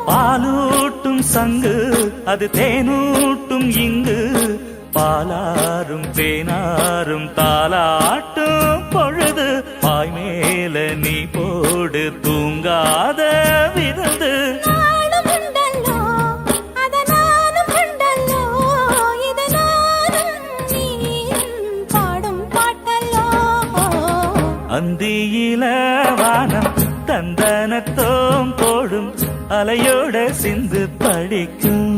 பாலூட்டும் சங்கு அது தேனூட்டும் இங்கு பாலாரும் தேனாரும் தாலாட்டும் பொழுது பாய் மேல நீ போடு தூங்காத விருந்து அந்தியில வானம் தந்தனத்தோம் போடும் அலையோட சிந்து படிக்கும்